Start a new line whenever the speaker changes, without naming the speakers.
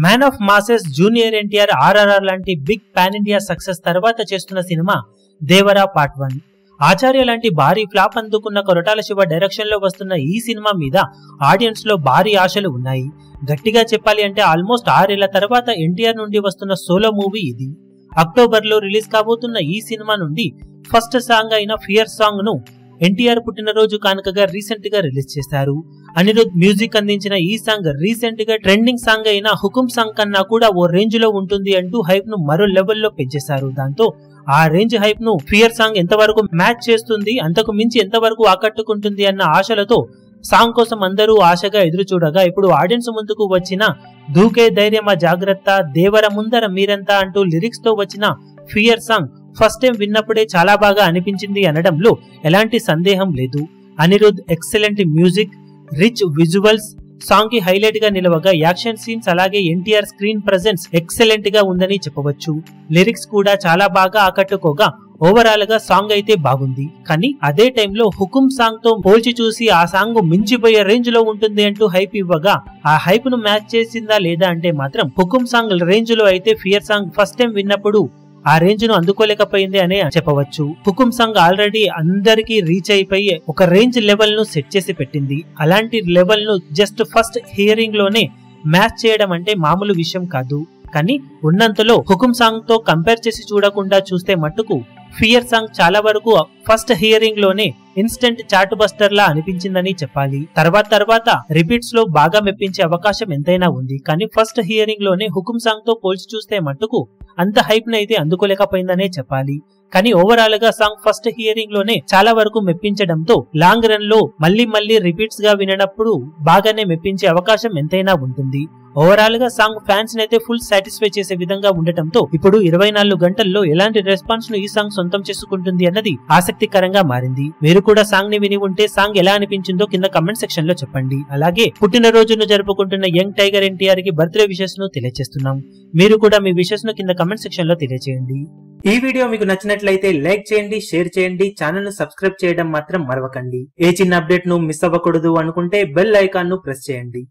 Man of masses junior NTR RRR లాంటి big pan India success తర్వాత చేస్తున్న సినిమా దేవరా పార్ట్ 1. ఆచార్య లాంటి భారీ ఫ్లాప్ అందుకున్న కొరటాల శివ డైరెక్షన్ లో వస్తున్న ఈ సినిమా మీద ఆడియన్స్ లో భారీ ఆశలు ఉన్నాయి. గట్టిగా చెప్పాలి అంటే ఆల్మోస్ట్ 6 ఏళ్ల తర్వాత ఎన్టీఆర్ నుండి వస్తున్న సోలో మూవీ ఇది. అక్టోబర్ లో రిలీజ్ కాబోతున్న ఈ సినిమా నుండి ఫస్ట్ సాంగ్ అయిన ఫియర్ సాంగ్ ను ఎన్టీఆర్ పుట్టినరోజు కానుకగా రీసెంట్ గా రిలీజ్ చేశారు. అనిరుద్ మ్యూజిక్ అందించిన ఈ సాంగ్ రీసెంట్ గా ట్రెండింగ్ సాంగ్ అయిన హుకుం సాంగ్ కన్నా కూడా ఓ రేంజ్ లో ఉంటుంది అంటూ హైప్ ను మరో లెవెల్లో పెంచేశారు. దాంతో ఆ రేంజ్ హైప్ ను ఫియర్ సాంగ్ ఎంతవరకు మ్యాచ్ చేస్తుంది, అంతకు మించి ఎంతవరకు ఆకట్టుకుంటుంది అన్న ఆశలతో సాంగ్ కోసం అందరూ ఆశగా ఎదురు చూడగా ఇప్పుడు ఆడియన్స్ ముందుకు వచ్చిన దూకే ధైర్యమా జాగ్రత్త, దేవర ముందర మీరంతా అంటూ లిరిక్స్ తో వచ్చిన ఫియర్ సాంగ్ ఫస్ట్ టైం విన్నప్పుడే చాలా బాగా అనిపించింది అనడంలో ఎలాంటి సందేహం లేదు. Anirudh excellent music, rich visuals song కి హైలైట్ గా నిలవగా యాక్షన్ సీన్స్ అలాగే ఎన్టీఆర్ స్క్రీన్ ప్రెజెన్స్ ఎక్సలెంట్ గా ఉందని చెప్పవచ్చు. లిరిక్స్ కూడా చాలా బాగా ఆకట్టుకోగా ఓవరాల్ గా సాంగ్ అయితే బాగుంది. కానీ అదే టైంలో హుకుం సాంగ్ తో పోల్చి చూసి ఆ సాంగ్ మించిపోయే రేంజ్ లో ఉంటుంది అంటూ హైప్ ఇవ్వగా ఆ హైప్ ను మ్యాచ్ చేసిందా లేదా అంటే మాత్రం హుకుం సాంగ్ రేంజ్ లో అయితే ఫియర్ సాంగ్ ఫస్ట్ టైం విన్నప్పుడు ఆ రేంజ్ ను అందుకోలేకపోయింది అనే చెప్పవచ్చు. హుకుం సాంగ్ ఆల్రెడీ అందరికీ రీచ్ అయిపోయి ఒక రేంజ్ లెవెల్ ను సెట్ చేసి పెట్టింది. అలాంటి లెవెల్ ను జస్ట్ ఫస్ట్ హియరింగ్ లోనే మ్యాచ్ చేయడం అంటే మామూలు విషయం కాదు. కానీ ఉన్నంతలో హుకుం సాంగ్ తో కంపేర్ చేసి చూడకుండా చూస్తే మట్టుకు ఫియర్ సాంగ్ చాలా వరకు ఫస్ట్ హియరింగ్ లోనే ఇన్స్టెంట్ చార్ట్ బస్టర్ లా అనిపించిందని చెప్పాలి. తర్వాత రిపీట్స్ లో బాగా మెప్పించే అవకాశం ఎంతైనా ఉంది. కానీ ఫస్ట్ హియరింగ్ లోనే హుకుం సాంగ్ తో పోల్చి చూస్తే మట్టుకు అంత హైప్ నైతే అందుకోలేకపోయిందనే చెప్పాలి. కానీ ఓవరాల్ గా సాంగ్ ఫస్ట్ హియరింగ్ లోనే చాలా వరకు మెప్పించడంతో లాంగ్ రన్ లో మళ్ళీ రిపీట్స్ గా వినప్పుడు బాగానే మెప్పించే అవకాశం ఎంతైనా ఉంటుంది. ఓవరాల్ గా సాంగ్ ఫ్యాన్స్ నైతే ఫుల్ సాటిస్ఫై చేసే విధంగా ఉండటంతో ఇప్పుడు 24 గంటల్లో ఎలాంటి రెస్పాన్స్ ను ఈ సాంగ్ సొంతం చేసుకుంటుంది అన్నది ఆసక్తికరంగా మారింది. మీరు కూడా సాంగ్ ని విని ఉంటే సాంగ్ ఎలా అనిపించిందో కింద కమెంట్ సెక్షన్ లో చెప్పండి. అలాగే పుట్టినరోజును జరుపుకుంటున్న యంగ్ టైగర్ ఎన్టీఆర్ కి బర్త్డే విషెస్ ను తెలియజేస్తున్నాం. మీరు కూడా మీ విషెస్ ను కింద కమెంట్ సెక్షన్ లో తెలియజేయండి. ఈ వీడియో మీకు నచ్చినట్లయితే లైక్ చేయండి, షేర్ చేయండి, ఛానల్ ను సబ్స్క్రైబ్ చేయడం మాత్రం మరవకండి. ఏ చిన్న అప్డేట్ ను మిస్ అవ్వకూడదు అనుకుంటే బెల్ ఐకాన్ ను ప్రెస్ చేయండి.